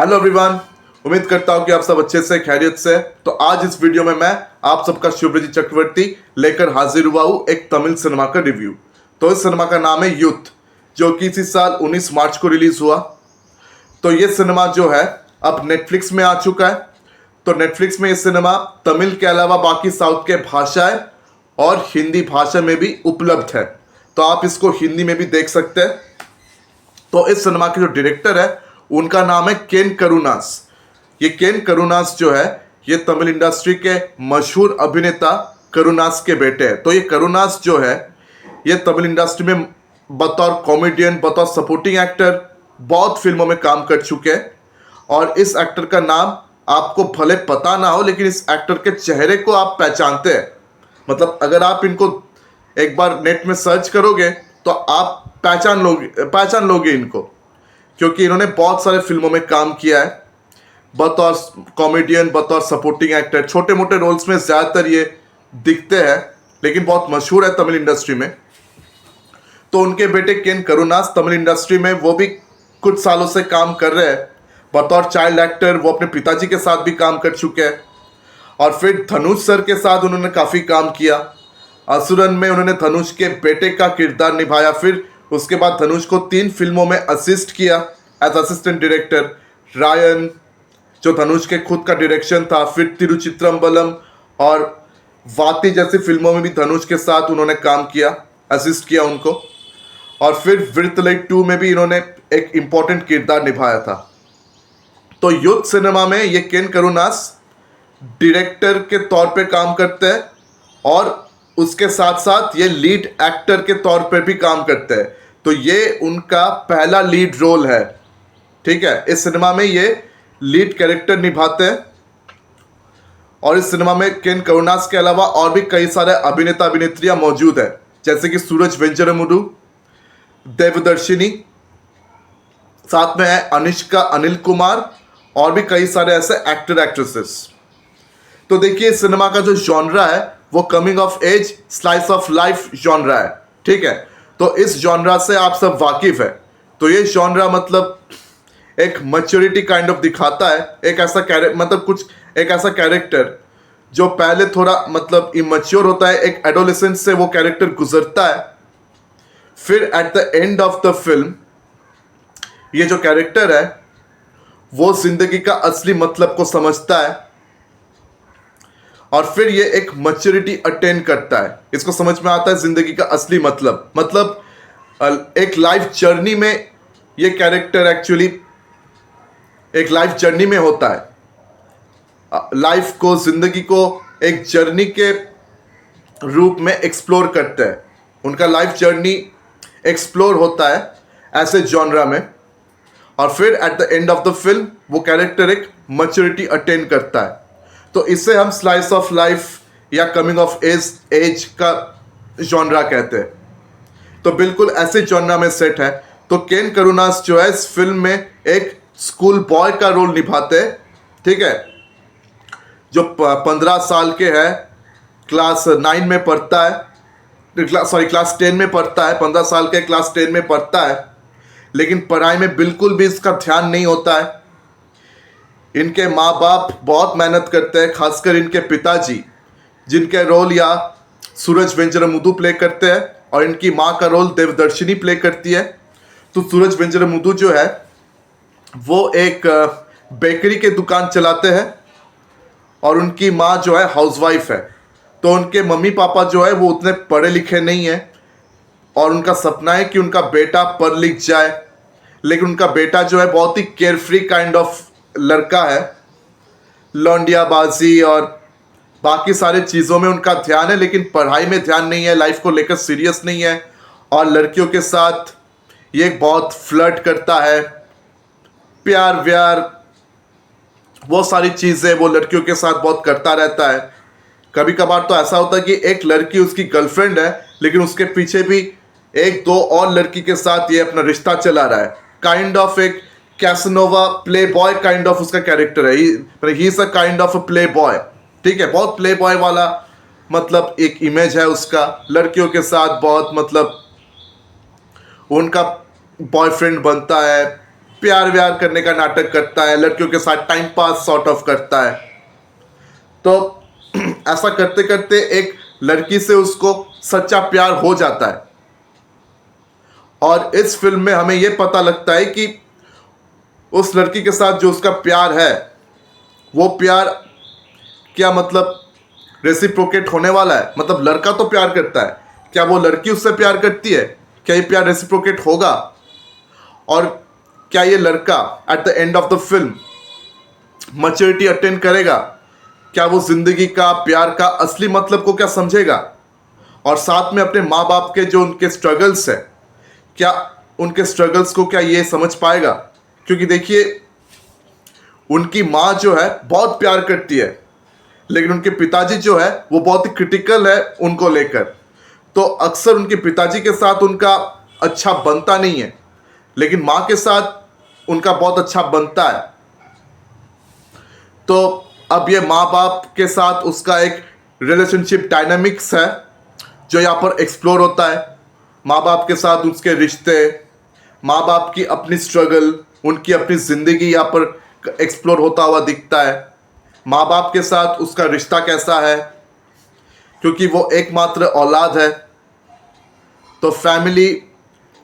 Hello everyone. उम्मीद करता हूं कि आप सब अच्छे से खैरियत से। तो आज इस वीडियो में मैं आप सबका शुभ्रजीत चक्रवर्ती लेकर हाजिर हुआ हूं एक तमिल सिनेमा का रिव्यू। तो इस सिनेमा का नाम है यूथ, जो कि इसी साल 19 मार्च को रिलीज हुआ। तो ये सिनेमा जो है अब नेटफ्लिक्स में आ चुका है। तो नेटफ्लिक्स में ये सिनेमा तमिल के अलावा बाकी साउथ के भाषाएं और हिंदी भाषा में भी उपलब्ध है। तो आप इसको हिंदी में भी देख सकते हैं। तो इस सिनेमा के जो डायरेक्टर है उनका नाम है केन करुणास। ये केन करुणास जो है ये तमिल इंडस्ट्री के मशहूर अभिनेता करुणास के बेटे हैं। तो ये करुणास जो है ये तमिल इंडस्ट्री में बतौर कॉमेडियन, बतौर सपोर्टिंग एक्टर बहुत फिल्मों में काम कर चुके हैं। और इस एक्टर का नाम आपको भले पता ना हो, लेकिन इस एक्टर के चेहरे को आप पहचानते हैं। मतलब अगर आप इनको एक बार नेट में सर्च करोगे तो आप पहचान लोगे इनको, क्योंकि इन्होंने बहुत सारे फिल्मों में काम किया है बतौर कॉमेडियन, बतौर सपोर्टिंग एक्टर। छोटे मोटे रोल्स में ज़्यादातर ये दिखते हैं, लेकिन बहुत मशहूर है तमिल इंडस्ट्री में। तो उनके बेटे केन करुणास तमिल इंडस्ट्री में वो भी कुछ सालों से काम कर रहे हैं बतौर चाइल्ड एक्टर। वो अपने पिताजी के साथ भी काम कर चुके हैं और फिर धनुष सर के साथ उन्होंने काफ़ी काम किया। असुरन में उन्होंने धनुष के बेटे का किरदार निभाया। फिर उसके बाद धनुष को 3 फिल्मों में असिस्ट किया एज असिस्टेंट डायरेक्टर। रायन जो धनुष के खुद का डायरेक्शन था, फिर तिरुचित्रम्बलम और वाती जैसी फिल्मों में भी धनुष के साथ उन्होंने काम किया, असिस्ट किया उनको। और फिर विरतलई 2 में भी इन्होंने एक इम्पॉर्टेंट किरदार निभाया था। तो युद्ध सिनेमा में ये केन करुणास डायरेक्टर के तौर पे काम करते हैं और उसके साथ साथ ये लीड एक्टर के तौर पे भी काम करते हैं। तो ये उनका पहला लीड रोल है, ठीक है। इस सिनेमा में ये लीड कैरेक्टर निभाते हैं। और इस सिनेमा में केन करुणास के अलावा और भी कई सारे अभिनेता अभिनेत्रियां मौजूद है, जैसे कि सूरज वेंजरमुडु, देवदर्शिनी, साथ में है अनिष्का अनिल कुमार और भी कई सारे ऐसे एक्टर एक्ट्रेसेस। तो देखिए इस सिनेमा का जो जॉनरा है वो coming of age slice of life genre है, ठीक है। तो इस जॉनरा से आप सब वाकिफ है। तो ये जॉनरा मतलब एक मैच्योरिटी काइंड ऑफ दिखाता है। एक ऐसा कैरेक्टर जो पहले थोड़ा मतलब इमैच्योर होता है, एक एडोलेसेंस से वो कैरेक्टर गुजरता है। फिर at the end of the film ये जो कैरेक्टर है वो जिंदगी का असली मतलब को समझता है और फिर ये एक मैच्योरिटी अटेन करता है। इसको समझ में आता है जिंदगी का असली मतलब एक लाइफ जर्नी में ये कैरेक्टर एक्चुअली एक लाइफ जर्नी में होता है। लाइफ को, जिंदगी को एक जर्नी के रूप में एक्सप्लोर करते हैं। उनका लाइफ जर्नी एक्सप्लोर होता है ऐसे जॉनरा में। और फिर at the end of the film वो कैरेक्टर एक मैच्योरिटी अटेन करता है। तो इसे हम स्लाइस ऑफ लाइफ या कमिंग ऑफ एज का जॉनरा कहते हैं। तो बिल्कुल ऐसे जॉनरा में सेट है। तो केन करुणास जो है इस फिल्म में एक स्कूल बॉय का रोल निभाते हैं, ठीक है, जो 15 साल के है, क्लास 9 में पढ़ता है, क्लास 10 में पढ़ता है। 15 साल के क्लास 10 में पढ़ता है, लेकिन पढ़ाई में बिल्कुल भी इसका ध्यान नहीं होता है। इनके माँ बाप बहुत मेहनत करते हैं, खासकर इनके पिताजी, जिनके रोल या सूरज वेंजरमुडु प्ले करते हैं और इनकी माँ का रोल देवदर्शिनी प्ले करती है। तो सूरज वेंजरमुडु जो है वो एक बेकरी के दुकान चलाते हैं और उनकी माँ जो है हाउसवाइफ है। तो उनके मम्मी पापा जो है वो उतने पढ़े लिखे नहीं हैं और उनका सपना है कि उनका बेटा पढ़ लिख जाए। लेकिन उनका बेटा जो है बहुत ही केयरफ्री काइंड ऑफ लड़का है, लौंडियाबाजी और बाकी सारे चीज़ों में उनका ध्यान है, लेकिन पढ़ाई में ध्यान नहीं है, लाइफ को लेकर सीरियस नहीं है। और लड़कियों के साथ ये बहुत फ्लर्ट करता है, प्यार व्यार वो सारी चीज़ें वो लड़कियों के साथ बहुत करता रहता है। कभी कभार तो ऐसा होता है कि एक लड़की उसकी गर्लफ्रेंड है, लेकिन उसके पीछे भी 1-2 और लड़की के साथ ये अपना रिश्ता चला रहा है। काइंड ऑफ एक Casanova play boy kind of उसका कैरेक्टर है। He is a kind of a play boy, ठीक है। बहुत प्ले बॉय वाला मतलब एक इमेज है उसका। लड़कियों के साथ बहुत मतलब उनका बॉयफ्रेंड बनता है, प्यार व्यार करने का नाटक करता है, लड़कियों के साथ टाइम पास सॉर्ट ऑफ करता है। तो ऐसा करते करते एक लड़की से उसको सच्चा प्यार हो जाता है। और इस फिल्म में हमें यह पता लगता है कि उस लड़की के साथ जो उसका प्यार है, वो प्यार क्या मतलब रेसिप्रोकेट होने वाला है। मतलब लड़का तो प्यार करता है, क्या वो लड़की उससे प्यार करती है? क्या ये प्यार रेसिप्रोकेट होगा? और क्या ये लड़का at the end of the film maturity attain करेगा? क्या वो जिंदगी का, प्यार का असली मतलब को क्या समझेगा? और साथ में अपने माँ बाप के जो उनके स्ट्रगल्स है, क्या उनके स्ट्रगल्स को क्या ये समझ पाएगा? क्योंकि देखिए, उनकी माँ जो है बहुत प्यार करती है, लेकिन उनके पिताजी जो है वो बहुत ही क्रिटिकल है उनको लेकर। तो अक्सर उनके पिताजी के साथ उनका अच्छा बनता नहीं है, लेकिन माँ के साथ उनका बहुत अच्छा बनता है। तो अब ये माँ बाप के साथ उसका एक रिलेशनशिप डायनामिक्स है जो यहाँ पर एक्सप्लोर होता है। माँ बाप के साथ उसके रिश्ते, माँ बाप की अपनी स्ट्रगल, उनकी अपनी ज़िंदगी यहाँ पर एक्सप्लोर होता हुआ दिखता है। माँ बाप के साथ उसका रिश्ता कैसा है, क्योंकि वो एकमात्र औलाद है। तो फैमिली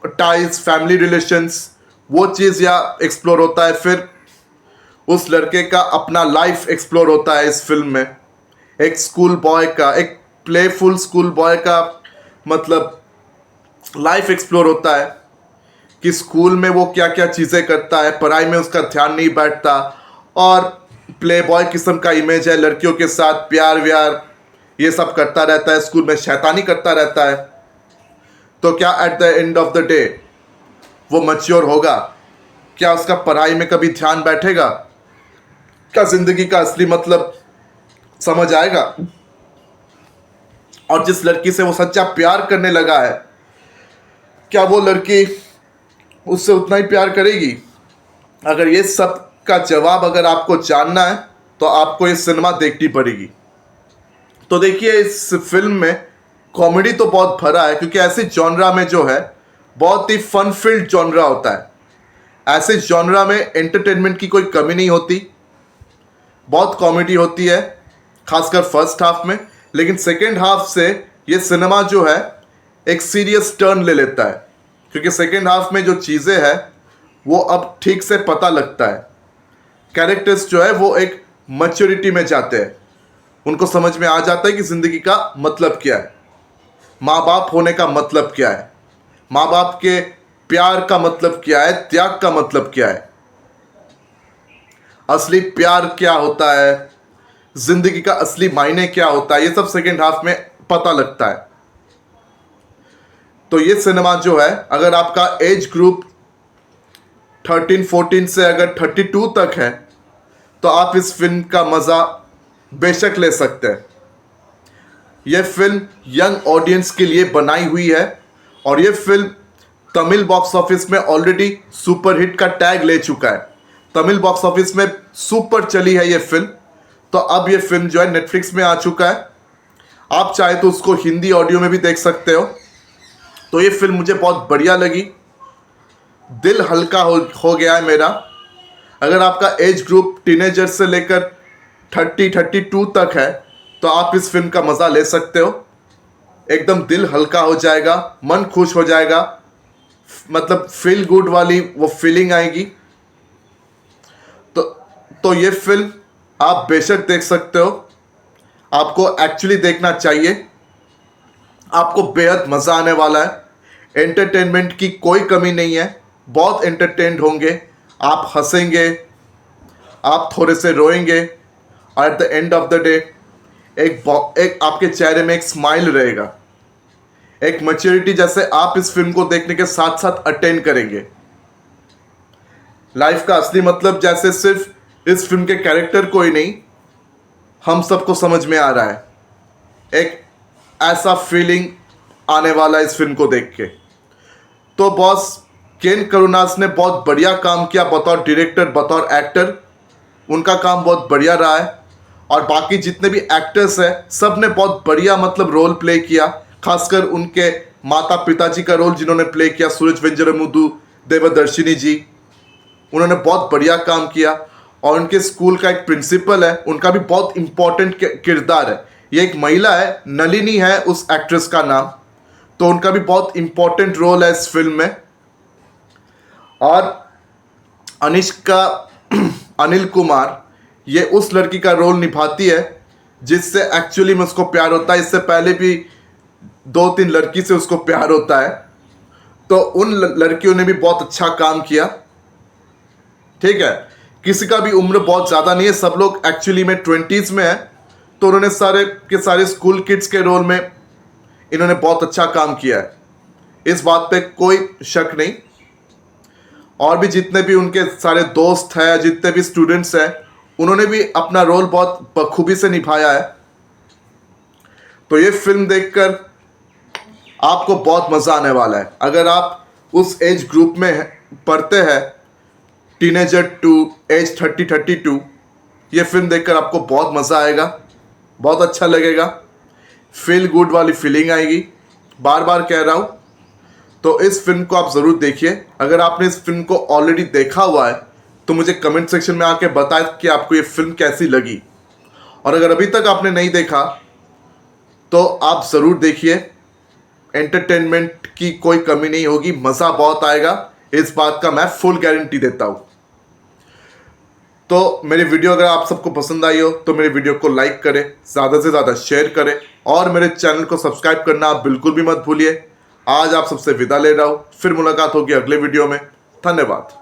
टाइज, फैमिली रिलेशंस, वो चीज़ यहाँ एक्सप्लोर होता है। फिर उस लड़के का अपना लाइफ एक्सप्लोर होता है इस फिल्म में। एक स्कूल बॉय का, एक प्लेफुल स्कूल बॉय का मतलब लाइफ एक्सप्लोर होता है कि स्कूल में वो क्या क्या चीज़ें करता है, पढ़ाई में उसका ध्यान नहीं बैठता और प्ले बॉय किस्म का इमेज है, लड़कियों के साथ प्यार व्यार ये सब करता रहता है, स्कूल में शैतानी करता रहता है। तो क्या at the end of the day वो मैच्योर होगा? क्या उसका पढ़ाई में कभी ध्यान बैठेगा? क्या जिंदगी का असली मतलब समझ आएगा? और जिस लड़की से वो सच्चा प्यार करने लगा है, क्या वो लड़की उससे उतना ही प्यार करेगी? अगर ये सब का जवाब अगर आपको जानना है तो आपको ये सिनेमा देखनी पड़ेगी। तो देखिए, इस फिल्म में कॉमेडी तो बहुत भरा है, क्योंकि ऐसे जॉनरा में जो है बहुत ही फन फिल्ड जॉनरा होता है। ऐसे जॉनरा में एंटरटेनमेंट की कोई कमी नहीं होती, बहुत कॉमेडी होती है, खासकर फर्स्ट हाफ में। लेकिन सेकेंड हाफ से ये सिनेमा जो है एक सीरियस टर्न ले लेता है, क्योंकि सेकेंड हाफ में जो चीज़ें हैं वो अब ठीक से पता लगता है। कैरेक्टर्स जो है वो एक मैच्योरिटी में जाते हैं, उनको समझ में आ जाता है कि ज़िंदगी का मतलब क्या है, माँ बाप होने का मतलब क्या है, माँ बाप के प्यार का मतलब क्या है, त्याग का मतलब क्या है, असली प्यार क्या होता है, ज़िंदगी का असली मायने क्या होता है, ये सब सेकेंड हाफ में पता लगता है। तो ये सिनेमा जो है, अगर आपका एज ग्रुप 13-14 से अगर 32 तक है तो आप इस फिल्म का मज़ा बेशक ले सकते हैं। यह फिल्म यंग ऑडियंस के लिए बनाई हुई है और यह फिल्म तमिल बॉक्स ऑफिस में ऑलरेडी सुपर हिट का टैग ले चुका है। तमिल बॉक्स ऑफिस में सुपर चली है ये फिल्म। तो अब ये फिल्म जो है नेटफ्लिक्स में आ चुका है, आप चाहे तो उसको हिंदी ऑडियो में भी देख सकते हो। तो ये फिल्म मुझे बहुत बढ़िया लगी, दिल हल्का हो गया है मेरा। अगर आपका एज ग्रुप टीनेजर से लेकर 30-32 तक है तो आप इस फिल्म का मज़ा ले सकते हो। एकदम दिल हल्का हो जाएगा, मन खुश हो जाएगा, मतलब फील गुड वाली वो फीलिंग आएगी। तो ये फिल्म आप बेशक देख सकते हो, आपको एक्चुअली देखना चाहिए, आपको बेहद मज़ा आने वाला है। एंटरटेनमेंट की कोई कमी नहीं है, बहुत एंटरटेन्ड होंगे, आप हंसेंगे, आप थोड़े से रोएंगे और at the end of the day एक आपके चेहरे में एक स्माइल रहेगा, एक मैच्योरिटी जैसे आप इस फिल्म को देखने के साथ साथ अटेंड करेंगे। लाइफ का असली मतलब जैसे सिर्फ इस फिल्म के कैरेक्टर को ही नहीं, हम सबको समझ में आ रहा है। एक ऐसा फीलिंग आने वाला इस फिल्म को देख के। तो बॉस केन करुणास ने बहुत बढ़िया काम किया बतौर डायरेक्टर, बतौर एक्टर, उनका काम बहुत बढ़िया रहा है। और बाकी जितने भी एक्टर्स हैं सब ने बहुत बढ़िया मतलब रोल प्ले किया, खासकर उनके माता पिताजी का रोल जिन्होंने प्ले किया, सूरज वेंजरमुदु, देवदर्शिनी जी, उन्होंने बहुत बढ़िया काम किया। और उनके स्कूल का एक प्रिंसिपल है, उनका भी बहुत इंपॉर्टेंट किरदार है। ये एक महिला है, नलिनी है उस एक्ट्रेस का नाम, तो उनका भी बहुत इंपॉर्टेंट रोल है इस फिल्म में। और अनिष्का अनिल कुमार, ये उस लड़की का रोल निभाती है जिससे एक्चुअली में उसको प्यार होता है। इससे पहले भी 2-3 लड़की से उसको प्यार होता है, तो उन लड़कियों ने भी बहुत अच्छा काम किया। ठीक है, किसी का भी उम्र बहुत ज़्यादा नहीं है, सब लोग एक्चुअली में 20s में है, तो उन्होंने सारे के सारे स्कूल किड्स के रोल में इन्होंने बहुत अच्छा काम किया है, इस बात पे कोई शक नहीं। और भी जितने भी उनके सारे दोस्त हैं, जितने भी स्टूडेंट्स हैं, उन्होंने भी अपना रोल बहुत बखूबी से निभाया है। तो ये फिल्म देखकर आपको बहुत मज़ा आने वाला है। अगर आप उस एज ग्रुप में पढ़ते हैं, टीनेजर टू एज 30-32, ये फिल्म देखकर आपको बहुत मज़ा आएगा, बहुत अच्छा लगेगा, फील गुड वाली फीलिंग आएगी। बार बार कह रहा हूँ, तो इस फिल्म को आप ज़रूर देखिए। अगर आपने इस फिल्म को ऑलरेडी देखा हुआ है तो मुझे कमेंट सेक्शन में आके बताएं कि आपको ये फिल्म कैसी लगी। और अगर अभी तक आपने नहीं देखा तो आप ज़रूर देखिए, एंटरटेनमेंट की कोई कमी नहीं होगी, मज़ा बहुत आएगा, इस बात का मैं फुल गारंटी देता हूँ। तो मेरी वीडियो अगर आप सबको पसंद आई हो तो मेरी वीडियो को लाइक करें, ज़्यादा से ज़्यादा शेयर करें, और मेरे चैनल को सब्सक्राइब करना आप बिल्कुल भी मत भूलिए। आज आप सबसे विदा ले रहा हूँ, फिर मुलाकात होगी अगले वीडियो में। धन्यवाद।